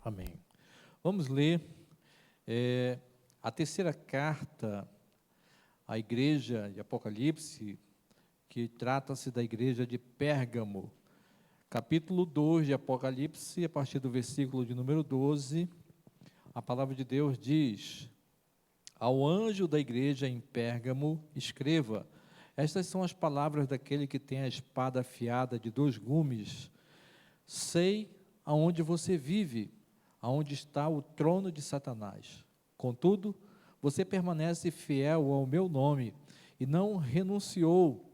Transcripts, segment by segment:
Amém. Vamos ler a terceira carta à igreja de Apocalipse, que trata-se da igreja de Pérgamo. Capítulo 2 de Apocalipse, a partir do versículo de número 12, a palavra de Deus diz: Ao anjo da igreja em Pérgamo, escreva: Estas são as palavras daquele que tem a espada afiada de 2 gumes. Sei aonde você vive, aonde está o trono de Satanás. Contudo, você permanece fiel ao meu nome e não renunciou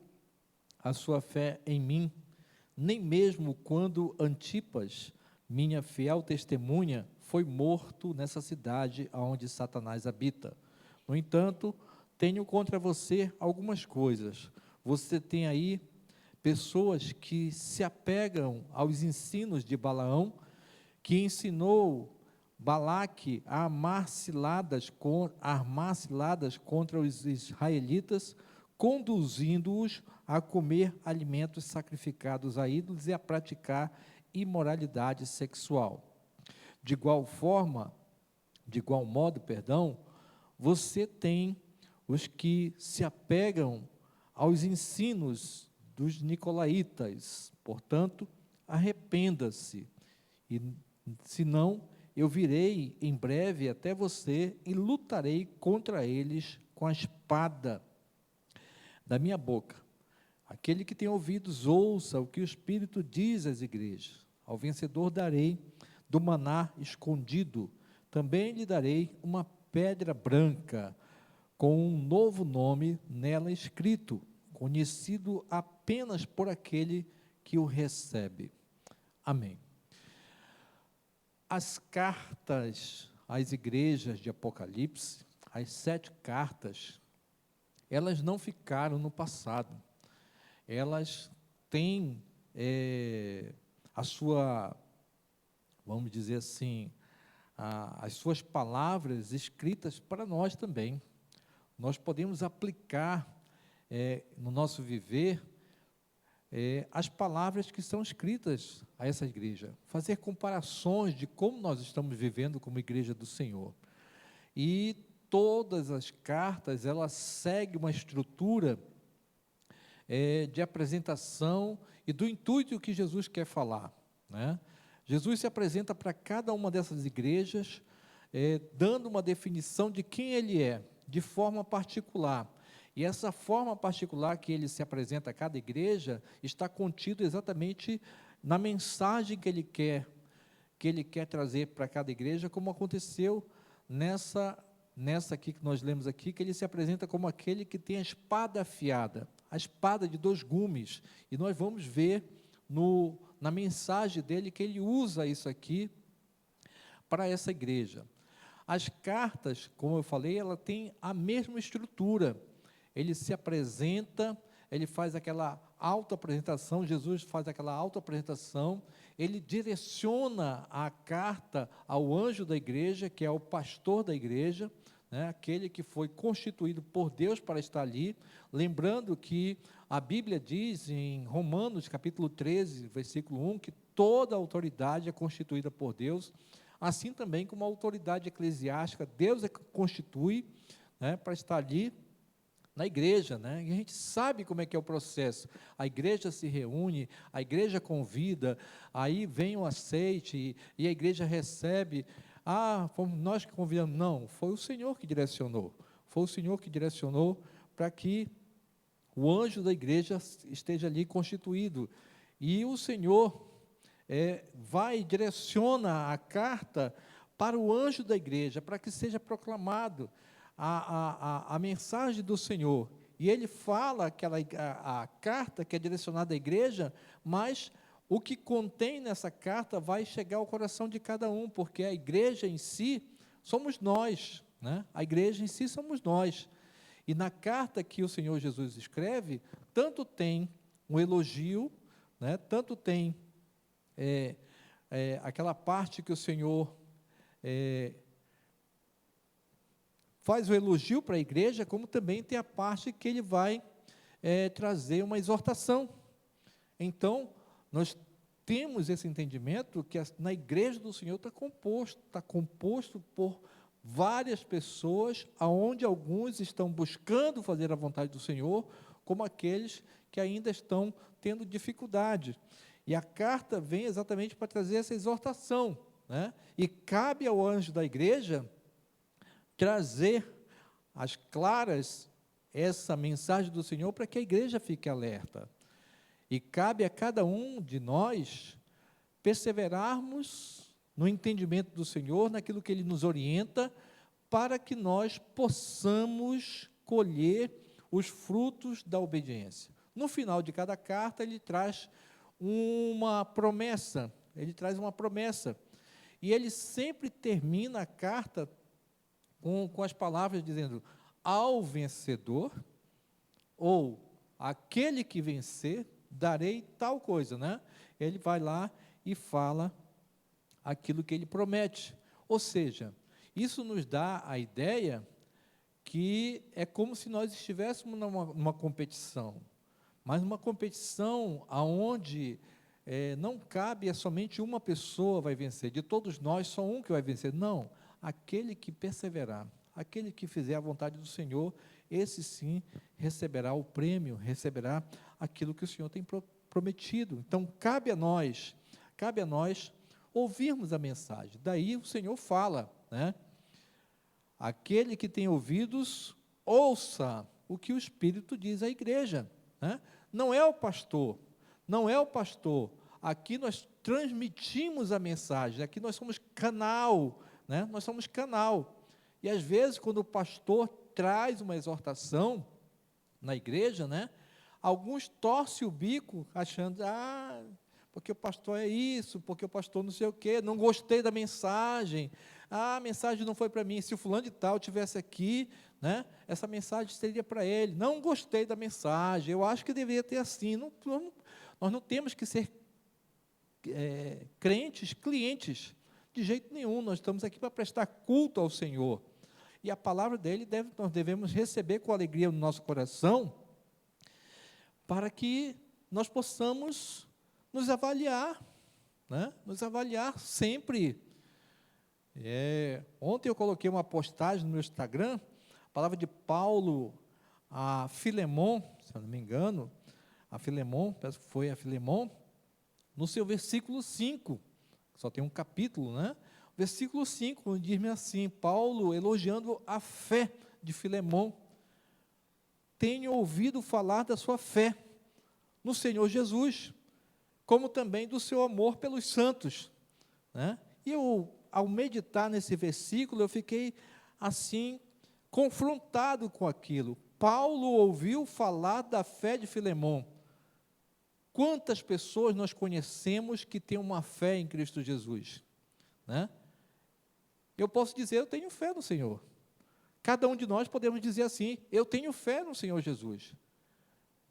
à sua fé em mim, nem mesmo quando Antipas, minha fiel testemunha, foi morto nessa cidade aonde Satanás habita. No entanto, tenho contra você algumas coisas. Você tem aí pessoas que se apegam aos ensinos de Balaão, que ensinou Balaque a armar ciladas contra os israelitas, conduzindo-os a comer alimentos sacrificados a ídolos e a praticar imoralidade sexual. De igual modo, você tem os que se apegam aos ensinos dos nicolaítas. Portanto, arrependa-se, e senão eu virei em breve até você e lutarei contra eles com a espada da minha boca. Aquele que tem ouvidos, ouça o que o Espírito diz às igrejas. Ao vencedor darei do maná escondido, também lhe darei uma pedra branca, com um novo nome nela escrito, conhecido apenas por aquele que o recebe. Amém. As cartas às igrejas de Apocalipse, as 7 cartas, elas não ficaram no passado. Elas têm a sua, vamos dizer assim, as suas palavras escritas para nós também. Nós podemos aplicar no nosso viver as palavras que são escritas a essa igreja, fazer comparações de como nós estamos vivendo como igreja do Senhor. E todas as cartas, elas seguem uma estrutura de apresentação e do intuito que Jesus quer falar, né? Jesus se apresenta para cada uma dessas igrejas, dando uma definição de quem ele é, de forma particular. E essa forma particular que ele se apresenta a cada igreja está contido exatamente na mensagem que ele quer trazer para cada igreja, como aconteceu nessa aqui que nós lemos aqui, que ele se apresenta como aquele que tem a espada afiada, a espada de 2 gumes. E nós vamos ver na mensagem dele que ele usa isso aqui para essa igreja. As cartas, como eu falei, ela tem a mesma estrutura. Ele se apresenta, ele faz aquela autoapresentação, Jesus faz aquela autoapresentação, ele direciona a carta ao anjo da igreja, que é o pastor da igreja, né, aquele que foi constituído por Deus para estar ali. Lembrando que a Bíblia diz em Romanos capítulo 13, versículo 1, que toda autoridade é constituída por Deus, assim também como a autoridade eclesiástica, Deus é que constitui, né, para estar ali na igreja, né? E a gente sabe como é que é o processo. A igreja se reúne, a igreja convida, aí vem o aceite e a igreja recebe. Fomos nós que convidamos. Não, foi o Senhor que direcionou. Foi o Senhor que direcionou para que o anjo da igreja esteja ali constituído. E o Senhor vai e direciona a carta para o anjo da igreja, para que seja proclamado a mensagem do Senhor. E ele fala a carta que é direcionada à igreja, mas o que contém nessa carta vai chegar ao coração de cada um, porque a igreja em si somos nós, né? A igreja em si somos nós. E na carta que o Senhor Jesus escreve, tanto tem um elogio, né? Tanto tem aquela parte que o Senhor faz o elogio para a igreja, como também tem a parte que ele vai trazer uma exortação. Então, nós temos esse entendimento que na igreja do Senhor está composto por várias pessoas, aonde alguns estão buscando fazer a vontade do Senhor, como aqueles que ainda estão tendo dificuldade. E a carta vem exatamente para trazer essa exortação, né? E cabe ao anjo da igreja trazer às claras essa mensagem do Senhor para que a igreja fique alerta. E cabe a cada um de nós perseverarmos no entendimento do Senhor, naquilo que Ele nos orienta, para que nós possamos colher os frutos da obediência. No final de cada carta, ele traz uma promessa, e ele sempre termina a carta com as palavras dizendo, ao vencedor, ou aquele que vencer, darei tal coisa, né? Ele vai lá e fala aquilo que ele promete. Ou seja, isso nos dá a ideia que é como se nós estivéssemos numa competição, mas uma competição aonde não cabe somente uma pessoa vai vencer, de todos nós só um que vai vencer. Não, aquele que perseverar, aquele que fizer a vontade do Senhor, esse sim receberá o prêmio, receberá aquilo que o Senhor tem prometido. Então, cabe a nós ouvirmos a mensagem. Daí o Senhor fala, né? Aquele que tem ouvidos, ouça o que o Espírito diz à igreja, né? Não é o pastor. Aqui nós transmitimos a mensagem, aqui nós somos canal, né? Nós somos canal. E às vezes, quando o pastor traz uma exortação na igreja, né? Alguns torcem o bico, achando, porque o pastor é isso, porque o pastor não sei o quê, não gostei da mensagem, a mensagem não foi para mim, se o fulano de tal estivesse aqui, né, essa mensagem seria para ele, não gostei da mensagem, eu acho que deveria ter assim, nós não temos que ser crentes, clientes, de jeito nenhum, nós estamos aqui para prestar culto ao Senhor, e a palavra dele nós devemos receber com alegria no nosso coração, para que nós possamos nos avaliar, né? Nos avaliar sempre. Ontem eu coloquei uma postagem no meu Instagram, a palavra de Paulo a Filemon, se eu não me engano, parece que foi a Filemon, no seu versículo 5, só tem um capítulo, né? Versículo 5, diz-me assim, Paulo elogiando a fé de Filemon, tenho ouvido falar da sua fé no Senhor Jesus, como também do seu amor pelos santos, né? E eu, ao meditar nesse versículo, eu fiquei assim, confrontado com aquilo. Paulo ouviu falar da fé de Filemon. Quantas pessoas nós conhecemos que têm uma fé em Cristo Jesus, né? Eu posso dizer, eu tenho fé no Senhor. Cada um de nós podemos dizer assim, eu tenho fé no Senhor Jesus.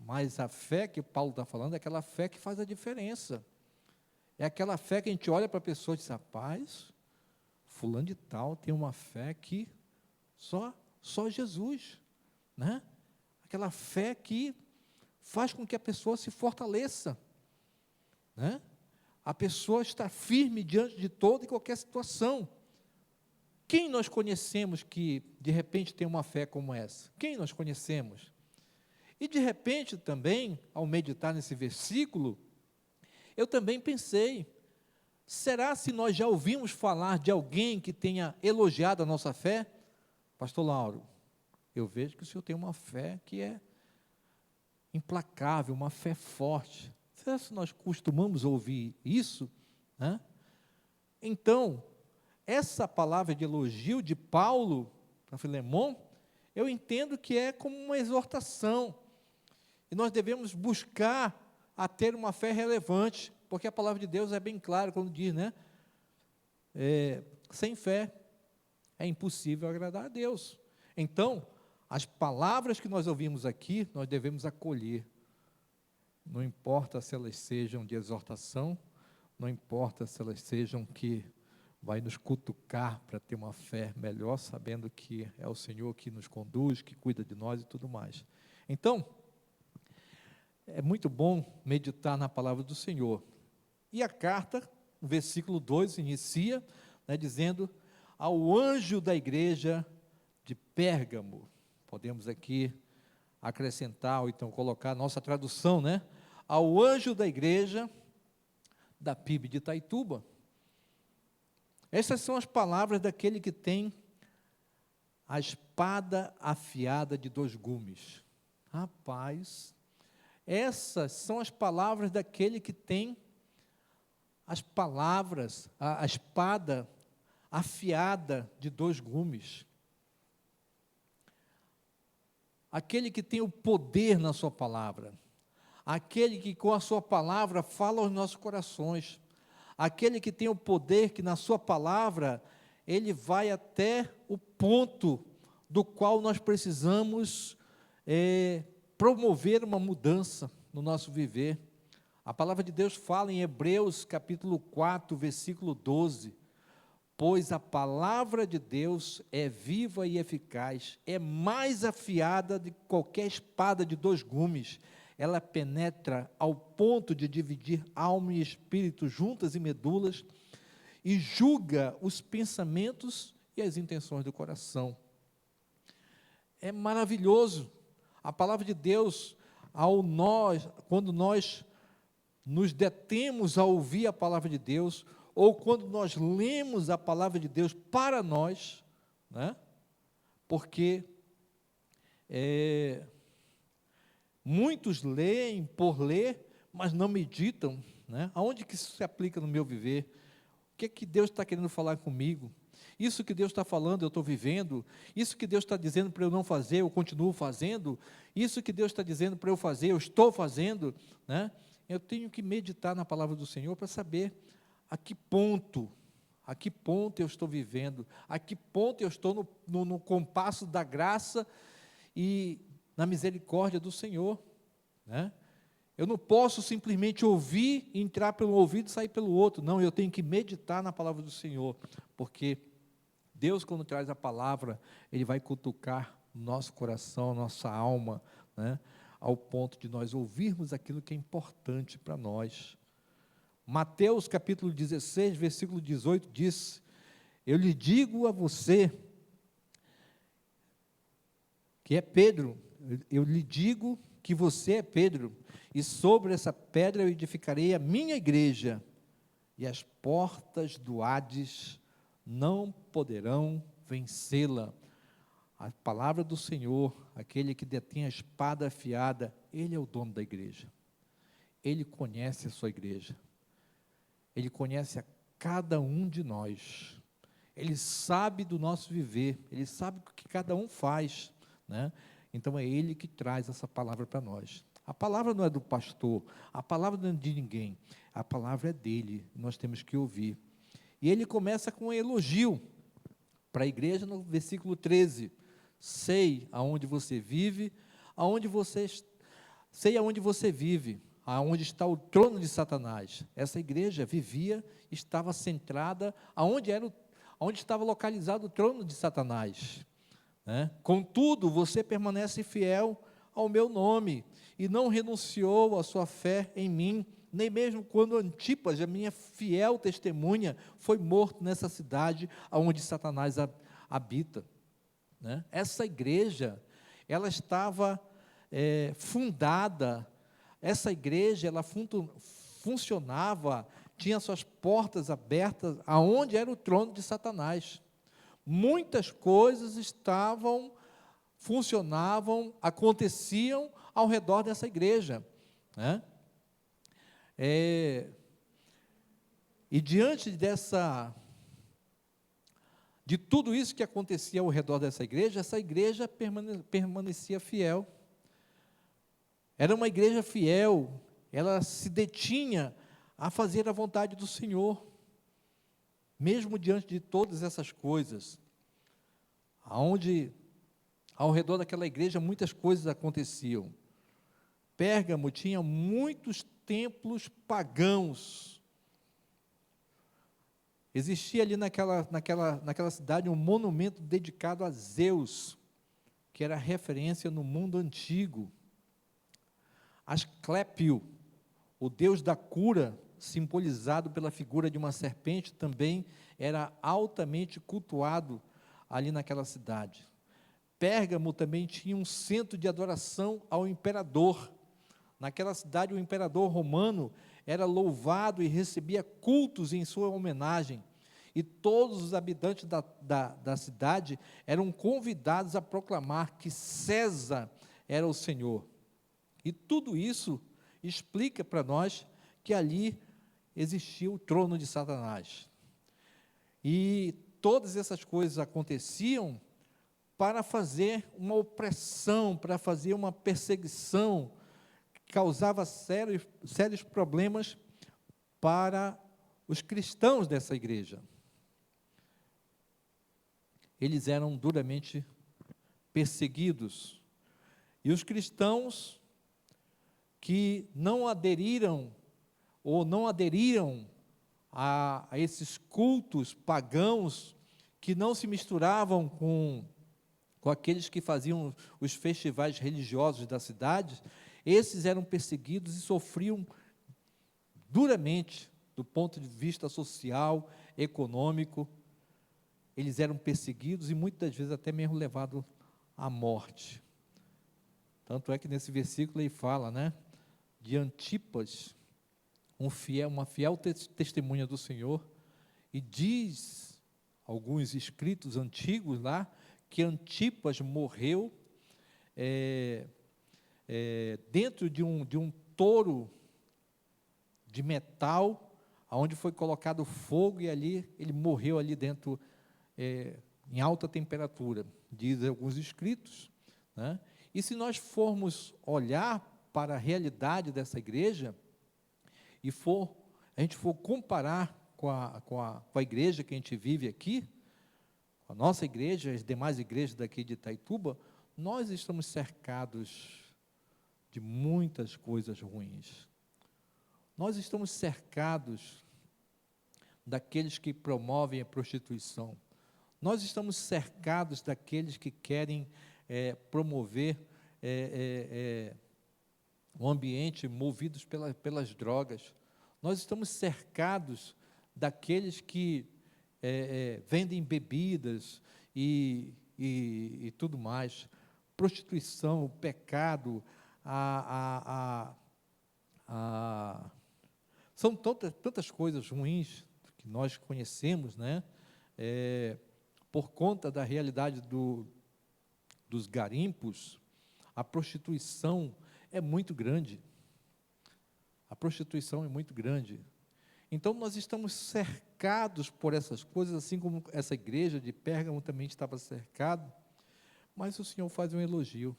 Mas a fé que Paulo está falando é aquela fé que faz a diferença. É aquela fé que a gente olha para a pessoa e diz, rapaz, fulano de tal tem uma fé que só Jesus, né? Aquela fé que faz com que a pessoa se fortaleça, né? A pessoa está firme diante de toda e qualquer situação. Quem nós conhecemos que, de repente, tem uma fé como essa? Quem nós conhecemos? E, de repente, também, ao meditar nesse versículo, eu também pensei, será se nós já ouvimos falar de alguém que tenha elogiado a nossa fé? Pastor Lauro, eu vejo que o senhor tem uma fé que é implacável, uma fé forte. Será se nós costumamos ouvir isso, né? Então, essa palavra de elogio de Paulo para Filemon, eu entendo que é como uma exortação. E nós devemos buscar a ter uma fé relevante, porque a palavra de Deus é bem clara quando diz, né? Sem fé é impossível agradar a Deus. Então, as palavras que nós ouvimos aqui, nós devemos acolher. Não importa se elas sejam de exortação, não importa se elas sejam que vai nos cutucar para ter uma fé melhor, sabendo que é o Senhor que nos conduz, que cuida de nós e tudo mais. Então, é muito bom meditar na palavra do Senhor. E a carta, no versículo 2, inicia, né, dizendo: ao anjo da igreja de Pérgamo. Podemos aqui acrescentar, ou então colocar a nossa tradução, né? Ao anjo da igreja da PIB de Itaituba. Essas são as palavras daquele que tem a espada afiada de 2 gumes. Rapaz, essas são as palavras daquele que tem as palavras, a espada afiada de 2 gumes. Aquele que tem o poder na sua palavra. Aquele que com a sua palavra fala aos nossos corações. Aquele que tem o poder que na sua palavra, ele vai até o ponto do qual nós precisamos promover uma mudança no nosso viver. A palavra de Deus fala em Hebreus capítulo 4, versículo 12, pois a palavra de Deus é viva e eficaz, é mais afiada de qualquer espada de 2 gumes, ela penetra ao ponto de dividir alma e espírito, juntas e medulas, e julga os pensamentos e as intenções do coração. É maravilhoso. A palavra de Deus, quando nós nos detemos a ouvir a palavra de Deus, ou quando nós lemos a palavra de Deus para nós, né? Porque muitos leem por ler, mas não meditam, né? Aonde que isso se aplica no meu viver? O que é que Deus está querendo falar comigo? Isso que Deus está falando, eu estou vivendo. Isso que Deus está dizendo para eu não fazer, eu continuo fazendo. Isso que Deus está dizendo para eu fazer, eu estou fazendo, né? Eu tenho que meditar na palavra do Senhor para saber a que ponto eu estou vivendo, a que ponto eu estou no compasso da graça e na misericórdia do Senhor, né? Eu não posso simplesmente ouvir, entrar pelo ouvido e sair pelo outro. Não, eu tenho que meditar na palavra do Senhor, porque Deus, quando traz a palavra, Ele vai cutucar nosso coração, nossa alma, né? Ao ponto de nós ouvirmos aquilo que é importante para nós. Mateus capítulo 16, versículo 18 diz: eu lhe digo a você, que é Pedro, eu lhe digo que você é Pedro, e sobre essa pedra eu edificarei a minha igreja, e as portas do Hades não poderão vencê-la. A palavra do Senhor, aquele que detém a espada afiada, Ele é o dono da igreja. Ele conhece a sua igreja. Ele conhece a cada um de nós. Ele sabe do nosso viver. Ele sabe o que cada um faz, né? Então é Ele que traz essa palavra para nós. A palavra não é do pastor, a palavra não é de ninguém, a palavra é dele, nós temos que ouvir. E ele começa com um elogio para a igreja no versículo 13. Sei aonde você vive, sei aonde você vive, aonde está o trono de Satanás. Essa igreja vivia, estava centrada aonde estava localizado o trono de Satanás, né? Contudo, você permanece fiel ao meu nome, e não renunciou à sua fé em mim, nem mesmo quando Antipas, a minha fiel testemunha, foi morto nessa cidade onde Satanás habita, né? Essa igreja, ela estava fundada, essa igreja, ela funcionava, tinha suas portas abertas, aonde era o trono de Satanás. Muitas coisas funcionavam, aconteciam ao redor dessa igreja, né? E diante de tudo isso que acontecia ao redor dessa igreja, essa igreja permanecia fiel. Era uma igreja fiel, ela se detinha a fazer a vontade do Senhor, mesmo diante de todas essas coisas, ao redor daquela igreja muitas coisas aconteciam. Pérgamo tinha muitos templos pagãos. Existia ali naquela cidade um monumento dedicado a Zeus, que era referência no mundo antigo. Asclépio, o deus da cura, simbolizado pela figura de uma serpente, também era altamente cultuado ali naquela cidade. Pérgamo também tinha um centro de adoração ao imperador. Naquela cidade, o imperador romano era louvado e recebia cultos em sua homenagem. E todos os habitantes da cidade eram convidados a proclamar que César era o Senhor. E tudo isso explica para nós que ali existia o trono de Satanás. E todas essas coisas aconteciam para fazer uma opressão, para fazer uma perseguição, que causava sérios problemas para os cristãos dessa igreja. Eles eram duramente perseguidos. E os cristãos que não aderiram ou não aderiram a esses cultos pagãos, que não se misturavam com aqueles que faziam os festivais religiosos da cidade, esses eram perseguidos e sofriam duramente, do ponto de vista social, econômico. Eles eram perseguidos e muitas vezes até mesmo levados à morte. Tanto é que nesse versículo ele fala, né, de Antipas, uma fiel testemunha do Senhor, e diz alguns escritos antigos lá, que Antipas morreu dentro de um touro de metal, onde foi colocado fogo, e ali ele morreu ali dentro, em alta temperatura, diz alguns escritos, né? E se nós formos olhar para a realidade dessa igreja, e a gente for comparar com a igreja que a gente vive aqui, a nossa igreja, as demais igrejas daqui de Itaituba, nós estamos cercados de muitas coisas ruins. Nós estamos cercados daqueles que promovem a prostituição. Nós estamos cercados daqueles que querem promover um ambiente movidos pelas drogas. Nós estamos cercados daqueles que vendem bebidas e tudo mais, prostituição, o pecado, são tantas coisas ruins que nós conhecemos, né? Por conta da realidade dos garimpos, a prostituição é muito grande. A prostituição é muito grande. Então, nós estamos cercados por essas coisas, assim como essa igreja de Pérgamo também estava cercada, mas o Senhor faz um elogio,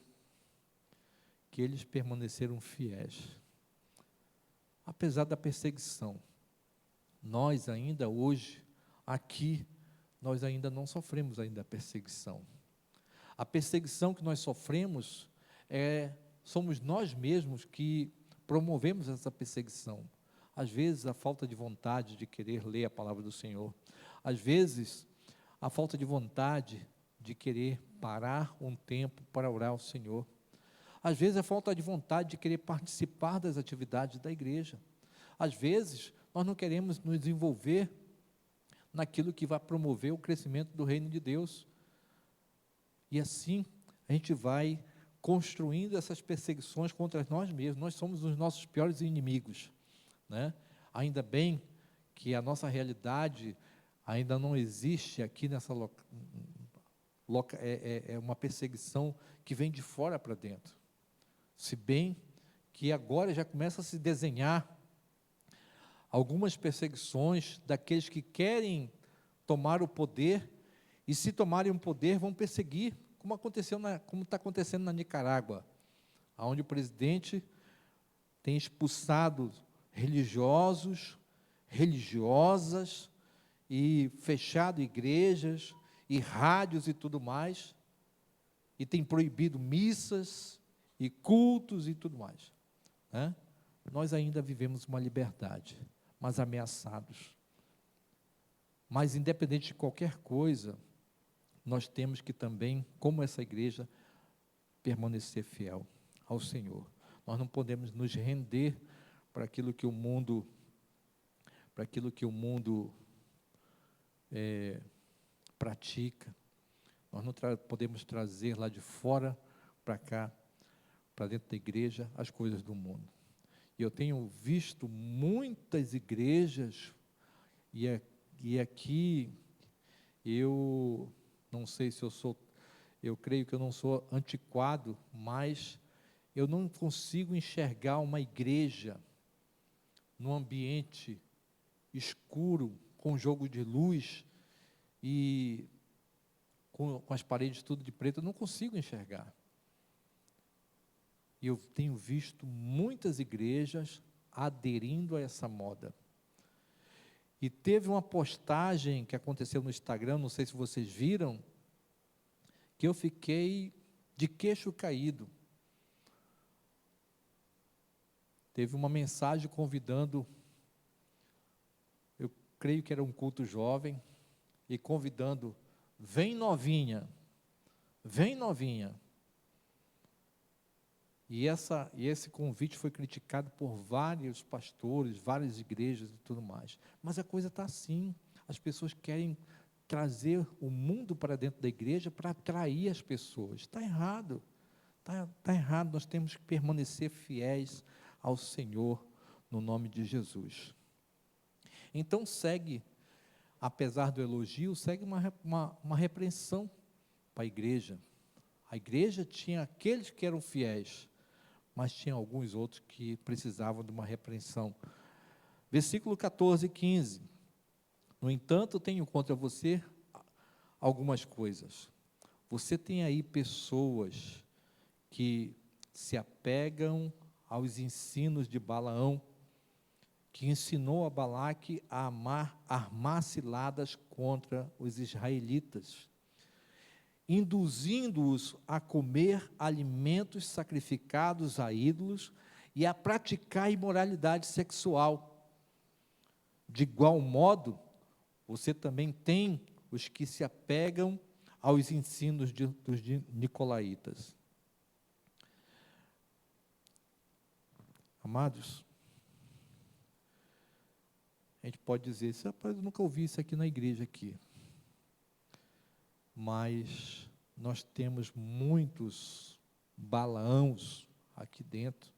que eles permaneceram fiéis. Apesar da perseguição, nós ainda hoje, aqui, nós ainda não sofremos ainda a perseguição. A perseguição que nós sofremos, somos nós mesmos que promovemos essa perseguição. Às vezes, a falta de vontade de querer ler a palavra do Senhor. Às vezes, a falta de vontade de querer parar um tempo para orar ao Senhor. Às vezes, a falta de vontade de querer participar das atividades da igreja. Às vezes, nós não queremos nos envolver naquilo que vai promover o crescimento do reino de Deus. E assim, a gente vai construindo essas perseguições contra nós mesmos. Nós somos os nossos piores inimigos, né? Ainda bem que a nossa realidade ainda não existe aqui nessa uma perseguição que vem de fora para dentro. Se bem que agora já começa a se desenhar algumas perseguições daqueles que querem tomar o poder, e se tomarem o poder vão perseguir, como está acontecendo na Nicarágua, onde o presidente tem expulsado religiosos, religiosas, e fechado igrejas, e rádios e tudo mais, e tem proibido missas, e cultos e tudo mais, né? Nós ainda vivemos uma liberdade, mas ameaçados. Mas independente de qualquer coisa, nós temos que também, como essa igreja, permanecer fiel ao Senhor. Nós não podemos nos render para aquilo que o mundo para aquilo que o mundo pratica. Nós não podemos trazer lá de fora para cá, para dentro da igreja, as coisas do mundo. E eu tenho visto muitas igrejas, e aqui eu não sei se eu creio que eu não sou antiquado, mas eu não consigo enxergar uma igreja num ambiente escuro, com jogo de luz e com as paredes tudo de preto. Eu não consigo enxergar. E eu tenho visto muitas igrejas aderindo a essa moda. E teve uma postagem que aconteceu no Instagram, não sei se vocês viram, que eu fiquei de queixo caído. Teve uma mensagem convidando, eu creio que era um culto jovem, e convidando, vem novinha, vem novinha. E esse convite foi criticado por vários pastores, várias igrejas e tudo mais. Mas a coisa está assim, as pessoas querem trazer o mundo para dentro da igreja para atrair as pessoas. Está errado, está errado, nós temos que permanecer fiéis ao Senhor, no nome de Jesus. Então segue, apesar do elogio, segue uma repreensão para a igreja. A igreja tinha aqueles que eram fiéis, mas tinha alguns outros que precisavam de uma repreensão. Versículo 14 e 15. No entanto, tenho contra você algumas coisas. Você tem aí pessoas que se apegam aos ensinos de Balaão, que ensinou a Balaque a armar ciladas contra os israelitas, induzindo-os a comer alimentos sacrificados a ídolos e a praticar imoralidade sexual. De igual modo, você também tem os que se apegam aos ensinos dos nicolaítas. Amados, a gente pode dizer, rapaz, eu nunca ouvi isso aqui na igreja aqui. Mas nós temos muitos Balaãos aqui dentro,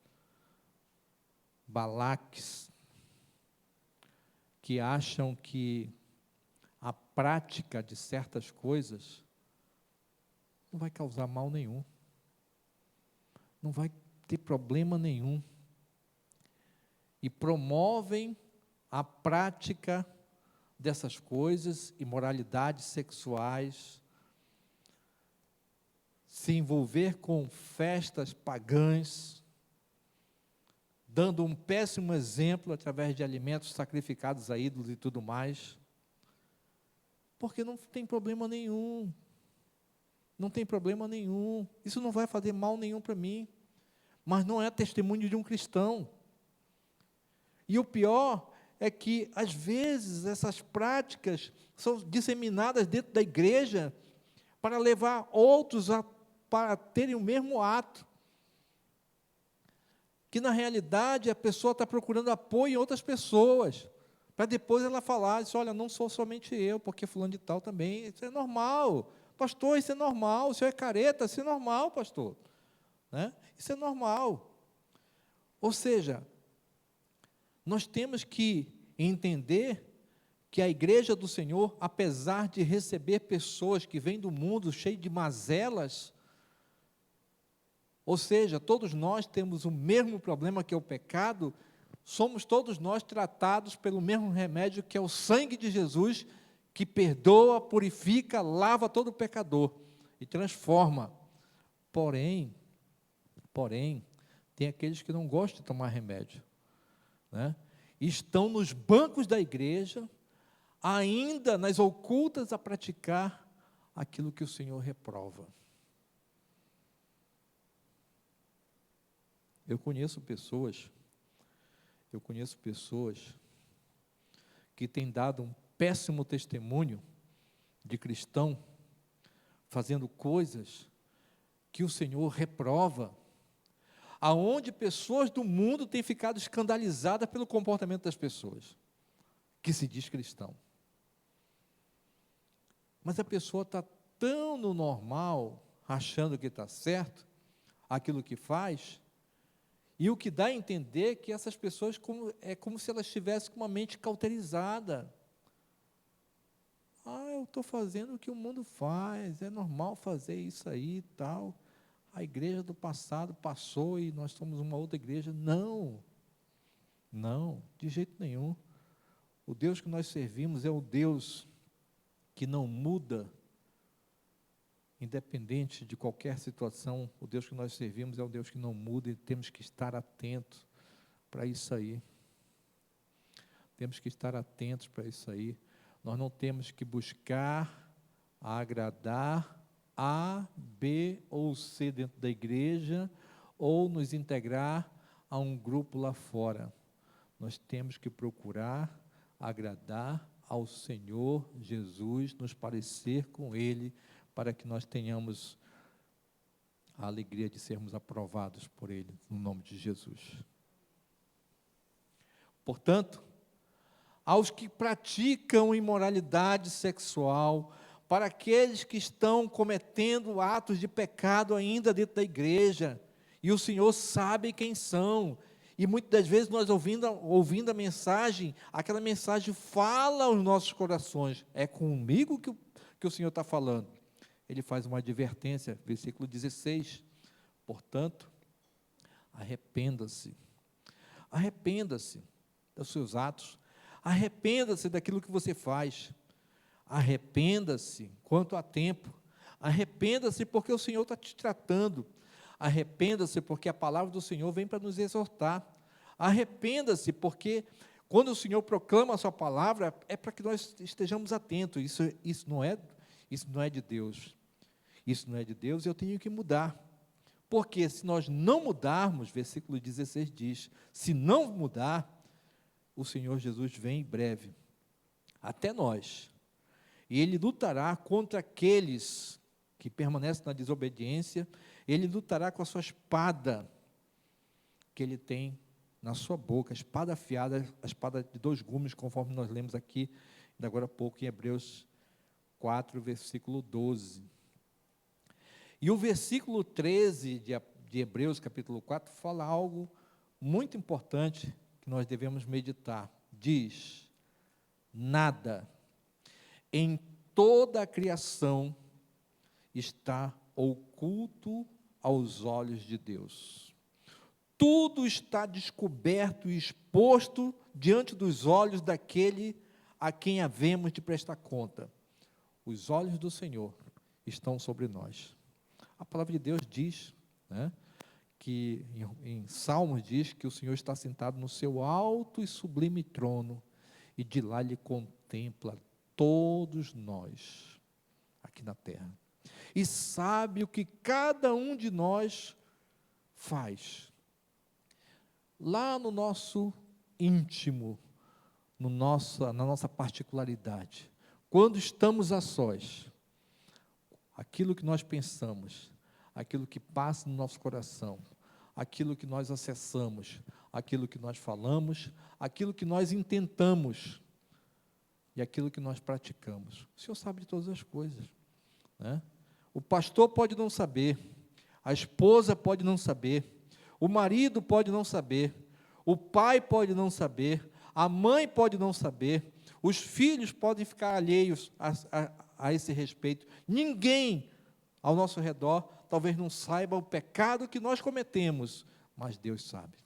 Balaques, que acham que a prática de certas coisas não vai causar mal nenhum, não vai ter problema nenhum, e promovem a prática dessas coisas, imoralidades sexuais, se envolver com festas pagãs, dando um péssimo exemplo através de alimentos sacrificados a ídolos e tudo mais, porque não tem problema nenhum, não tem problema nenhum, isso não vai fazer mal nenhum para mim, mas não é testemunho de um cristão. E o pior é que, às vezes, essas práticas são disseminadas dentro da igreja para levar outros para terem o mesmo ato. Que, na realidade, a pessoa está procurando apoio em outras pessoas, para depois ela falar, olha, não sou somente eu, porque fulano de tal também, isso é normal. Pastor, isso é normal, o senhor é careta, isso é normal, pastor. Né? Isso é normal. Ou seja, nós temos que entender que a igreja do Senhor, apesar de receber pessoas que vêm do mundo cheio de mazelas, ou seja, todos nós temos o mesmo problema que é o pecado, somos todos nós tratados pelo mesmo remédio que é o sangue de Jesus, que perdoa, purifica, lava todo pecador e transforma. Porém, tem aqueles que não gostam de tomar remédio, né? Estão nos bancos da igreja, ainda nas ocultas, a praticar aquilo que o Senhor reprova. Eu conheço pessoas que têm dado um péssimo testemunho de cristão, fazendo coisas que o Senhor reprova, aonde pessoas do mundo têm ficado escandalizadas pelo comportamento das pessoas. que se diz cristão. Mas a pessoa está tão no normal, achando que está certo, aquilo que faz, e o que dá a entender que essas pessoas é como se elas estivessem com uma mente cauterizada. Eu estou fazendo o que o mundo faz, é normal fazer isso aí e tal. A igreja do passado passou e nós somos uma outra igreja. Não, de jeito nenhum. O Deus que nós servimos é o Deus que não muda, independente de qualquer situação. O Deus que nós servimos é o Deus que não muda e temos que estar atentos para isso aí. Temos que estar atentos para isso aí. Nós não temos que buscar agradar A, B ou C dentro da igreja, ou nos integrar a um grupo lá fora. Nós temos que procurar agradar ao Senhor Jesus, nos parecer com Ele, para que nós tenhamos a alegria de sermos aprovados por Ele, no nome de Jesus. Portanto, aos que praticam imoralidade sexual, para aqueles que estão cometendo atos de pecado ainda dentro da igreja, e o Senhor sabe quem são, e muitas das vezes nós ouvindo a mensagem, aquela mensagem fala aos nossos corações, é comigo que o Senhor está falando. Ele faz uma advertência, versículo 16, portanto, arrependa-se dos seus atos, arrependa-se daquilo que você faz, arrependa-se quanto a tempo, arrependa-se porque o Senhor está te tratando, arrependa-se porque a palavra do Senhor vem para nos exortar, arrependa-se porque quando o Senhor proclama a sua palavra, é para que nós estejamos atentos, isso não é de Deus, isso não é de Deus, eu tenho que mudar, porque se nós não mudarmos, versículo 16 diz, se não mudar, o Senhor Jesus vem em breve, até nós, e Ele lutará contra aqueles que permanecem na desobediência, Ele lutará com a sua espada, que Ele tem na sua boca, a espada afiada, a espada de 2 gumes, conforme nós lemos aqui, ainda agora há pouco, em Hebreus 4, versículo 12. E o versículo 13 de Hebreus, capítulo 4, fala algo muito importante, que nós devemos meditar. Diz, nada em toda a criação está oculto aos olhos de Deus. Tudo está descoberto e exposto diante dos olhos daquele a quem havemos de prestar conta. Os olhos do Senhor estão sobre nós. A palavra de Deus diz, que em Salmos diz que o Senhor está sentado no seu alto e sublime trono, e de lá Ele contempla todos nós, aqui na terra, e sabe o que cada um de nós faz, lá no nosso íntimo, na nossa particularidade, quando estamos a sós, aquilo que nós pensamos, aquilo que passa no nosso coração, aquilo que nós acessamos, aquilo que nós falamos, aquilo que nós intentamos e aquilo que nós praticamos. O Senhor sabe de todas as coisas, O pastor pode não saber, a esposa pode não saber, o marido pode não saber, o pai pode não saber, a mãe pode não saber, os filhos podem ficar alheios a esse respeito. Ninguém ao nosso redor talvez não saiba o pecado que nós cometemos, mas Deus sabe.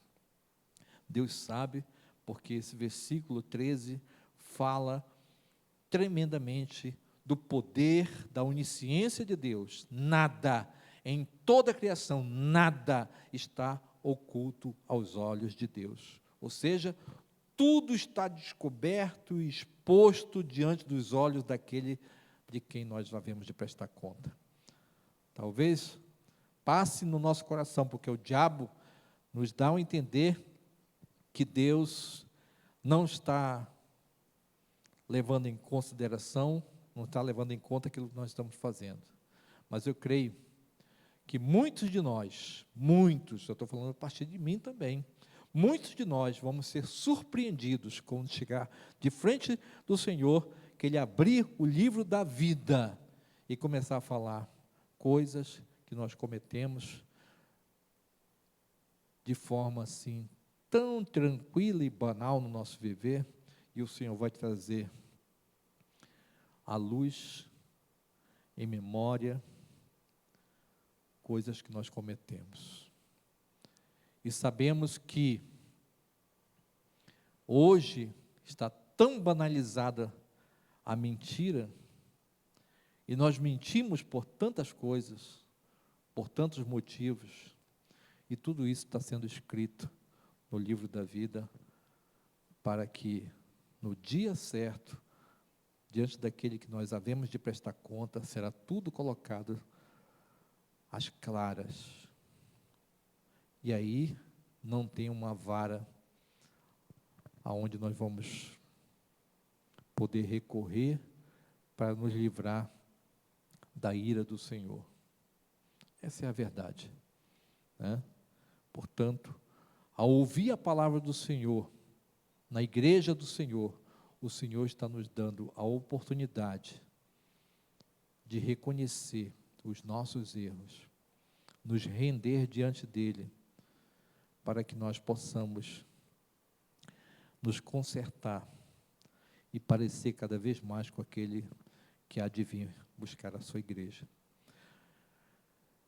Deus sabe, porque esse versículo 13 fala tremendamente do poder, da onisciência de Deus. Nada, em toda a criação, nada está oculto aos olhos de Deus. Ou seja, tudo está descoberto e exposto diante dos olhos daquele de quem nós havemos de prestar conta. Talvez passe no nosso coração, porque o diabo nos dá a entender que Deus não está levando em consideração, não está levando em conta aquilo que nós estamos fazendo. Mas eu creio que muitos de nós, eu estou falando a partir de mim também, muitos de nós vamos ser surpreendidos quando chegar de frente do Senhor, que Ele abrir o livro da vida e começar a falar coisas que nós cometemos de forma assim, tão tranquila e banal no nosso viver, e o Senhor vai trazer à luz, em memória, coisas que nós cometemos. E sabemos que hoje está tão banalizada a mentira, e nós mentimos por tantas coisas, por tantos motivos, e tudo isso está sendo escrito no livro da vida, para que no dia certo, diante daquele que nós havemos de prestar conta, será tudo colocado às claras. E aí não tem uma vara aonde nós vamos poder recorrer para nos livrar da ira do Senhor. Essa é a verdade, né? Portanto, ao ouvir a palavra do Senhor, na igreja do Senhor, o Senhor está nos dando a oportunidade de reconhecer os nossos erros, nos render diante dEle, para que nós possamos nos consertar e parecer cada vez mais com aquele que há de vir buscar a sua igreja.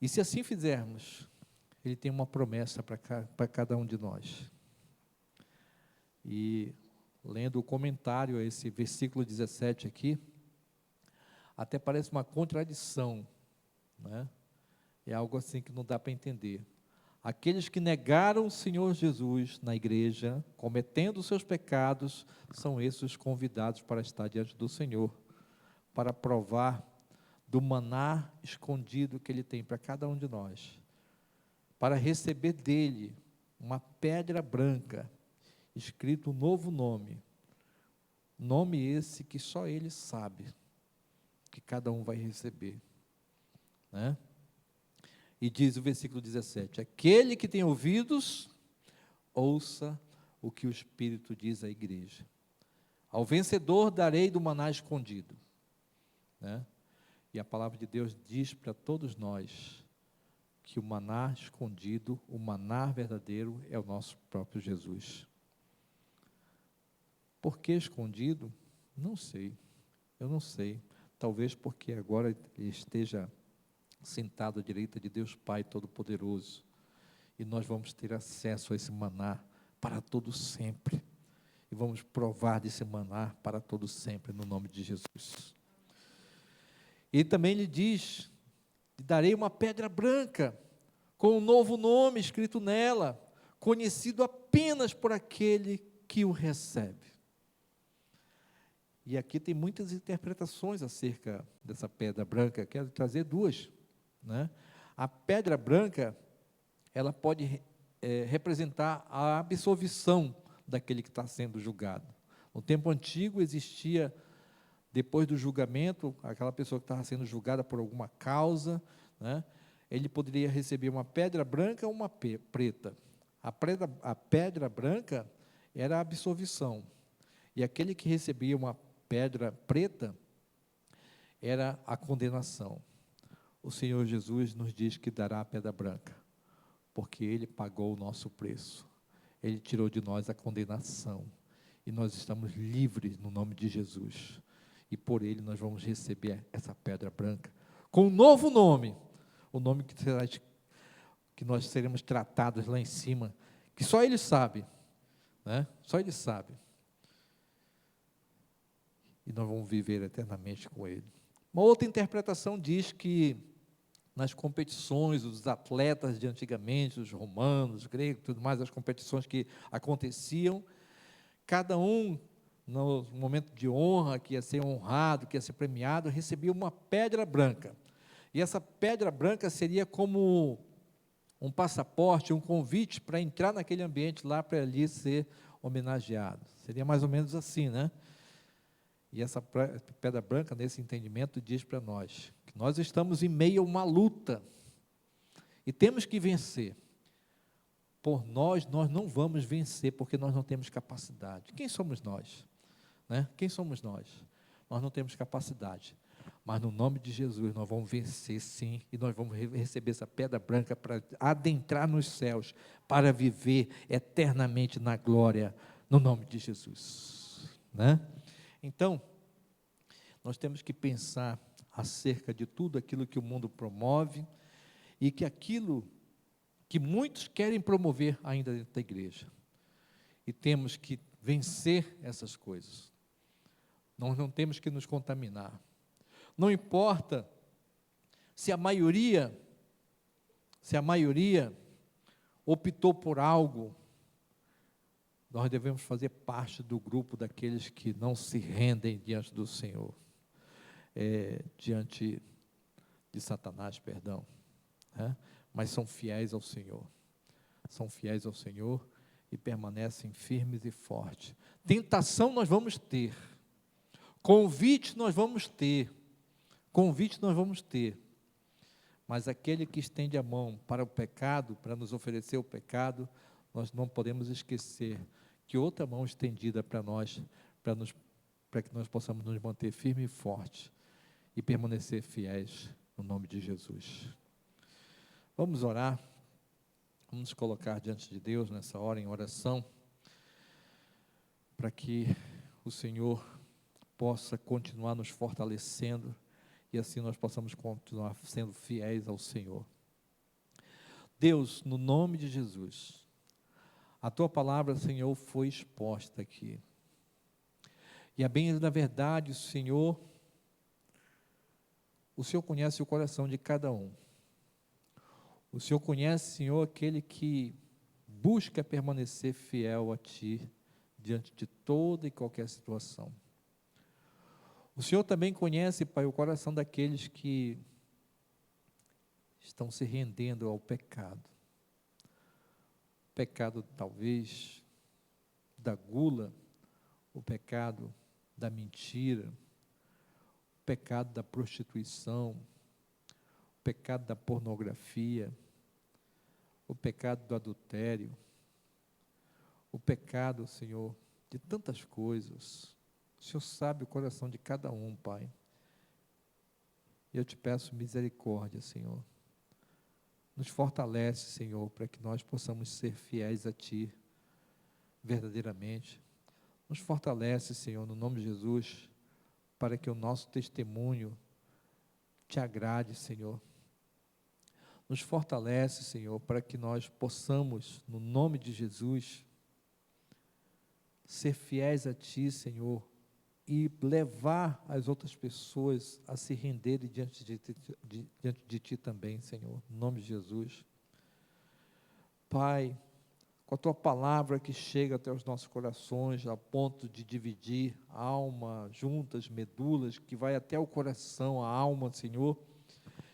E se assim fizermos, Ele tem uma promessa para cada um de nós. E lendo o comentário a esse versículo 17 aqui, até parece uma contradição, né? É algo assim que não dá para entender. Aqueles que negaram o Senhor Jesus na igreja, cometendo os seus pecados, são esses os convidados para estar diante do Senhor, para provar do maná escondido que Ele tem para cada um de nós, para receber dEle uma pedra branca, escrito um novo nome esse que só Ele sabe, que cada um vai receber, né? E diz o versículo 17, aquele que tem ouvidos, ouça o que o Espírito diz à igreja. Ao vencedor darei do maná escondido, né? E a palavra de Deus diz para todos nós, que o maná escondido, o maná verdadeiro, é o nosso próprio Jesus. Por que escondido? Não sei, eu não sei. Talvez porque agora ele esteja sentado à direita de Deus Pai Todo-Poderoso, e nós vamos ter acesso a esse maná para todo sempre, e vamos provar desse maná para todo sempre, no nome de Jesus. E também lhe diz, darei uma pedra branca, com um novo nome escrito nela, conhecido apenas por aquele que o recebe. E aqui tem muitas interpretações acerca dessa pedra branca, quero trazer duas, né? A pedra branca, ela pode representar a absolvição daquele que está sendo julgado. No tempo antigo existia, depois do julgamento, aquela pessoa que estava sendo julgada por alguma causa, né? Ele poderia receber uma pedra branca ou uma preta. A pedra branca era a absolvição, e aquele que recebia uma pedra preta era a condenação. O Senhor Jesus nos diz que dará a pedra branca, porque Ele pagou o nosso preço, Ele tirou de nós a condenação, e nós estamos livres no nome de Jesus, e por Ele nós vamos receber essa pedra branca, com um novo nome, o nome que nós seremos tratados lá em cima, que só Ele sabe, né? Só Ele sabe, e nós vamos viver eternamente com Ele. Uma outra interpretação diz que nas competições, os atletas de antigamente, os romanos, os gregos, tudo mais, as competições que aconteciam, cada um, no momento de honra, que ia ser honrado, que ia ser premiado, recebia uma pedra branca. E essa pedra branca seria como um passaporte, um convite para entrar naquele ambiente lá, para ali ser homenageado. Seria mais ou menos assim, né? E essa pedra branca, nesse entendimento, diz para nós que nós estamos em meio a uma luta e temos que vencer, por nós não vamos vencer, porque nós não temos capacidade. Quem somos nós? Né? Quem somos nós? Nós não temos capacidade. Mas no nome de Jesus nós vamos vencer sim, e nós vamos receber essa pedra branca para adentrar nos céus, para viver eternamente na glória, no nome de Jesus. Né? Então, nós temos que pensar acerca de tudo aquilo que o mundo promove, e que aquilo que muitos querem promover ainda dentro da igreja. E temos que vencer essas coisas. Nós não temos que nos contaminar. Não importa se a maioria optou por algo, nós devemos fazer parte do grupo daqueles que não se rendem diante do Senhor, diante de Satanás, perdão, né? Mas são fiéis ao Senhor, e permanecem firmes e fortes. Tentação nós vamos ter, convite nós vamos ter, mas aquele que estende a mão para o pecado, para nos oferecer o pecado, nós não podemos esquecer que outra mão estendida para nós, para que nós possamos nos manter firmes e fortes, e permanecer fiéis no nome de Jesus. Vamos orar, vamos nos colocar diante de Deus nessa hora em oração, para que o Senhor possa continuar nos fortalecendo, e assim nós possamos continuar sendo fiéis ao Senhor. Deus, no nome de Jesus, a Tua palavra, Senhor, foi exposta aqui, e a bem da verdade, Senhor, o Senhor conhece o coração de cada um. O Senhor conhece, Senhor, aquele que busca permanecer fiel a Ti, diante de toda e qualquer situação. O Senhor também conhece, Pai, o coração daqueles que estão se rendendo ao pecado. O pecado, talvez, da gula, o pecado da mentira, o pecado da prostituição, o pecado da pornografia, o pecado do adultério, o pecado, Senhor, de tantas coisas. O Senhor sabe o coração de cada um, Pai. E eu te peço misericórdia, Senhor. Nos fortalece, Senhor, para que nós possamos ser fiéis a Ti, verdadeiramente. Nos fortalece, Senhor, no nome de Jesus, para que o nosso testemunho Te agrade, Senhor. Nos fortalece, Senhor, para que nós possamos, no nome de Jesus, ser fiéis a Ti, Senhor, e levar as outras pessoas a se renderem diante de Ti também, Senhor, no nome de Jesus. Pai, com a Tua palavra que chega até os nossos corações, a ponto de dividir a alma, juntas, medulas, que vai até o coração, a alma, Senhor,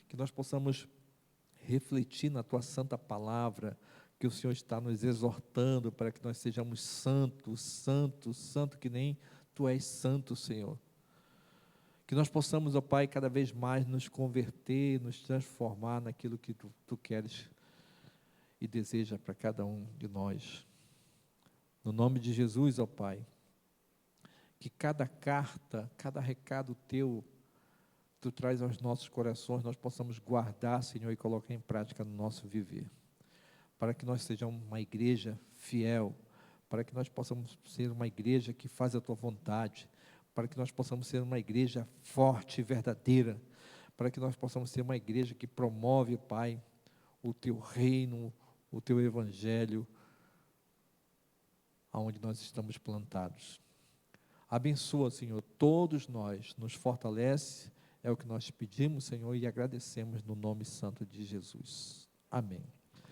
que nós possamos refletir na Tua santa palavra, que o Senhor está nos exortando para que nós sejamos santos, santo que nem Tu és santo, Senhor. Que nós possamos, ó Pai, cada vez mais nos converter, nos transformar naquilo que Tu queres e deseja para cada um de nós. No nome de Jesus, ó Pai, que cada carta, cada recado Teu, Tu traz aos nossos corações, nós possamos guardar, Senhor, e colocar em prática no nosso viver. Para que nós sejamos uma igreja fiel, para que nós possamos ser uma igreja que faz a Tua vontade, para que nós possamos ser uma igreja forte e verdadeira, para que nós possamos ser uma igreja que promove, Pai, o Teu reino, o Teu evangelho, aonde nós estamos plantados. Abençoa, Senhor, todos nós, nos fortalece, é o que nós pedimos, Senhor, e agradecemos no nome santo de Jesus. Amém.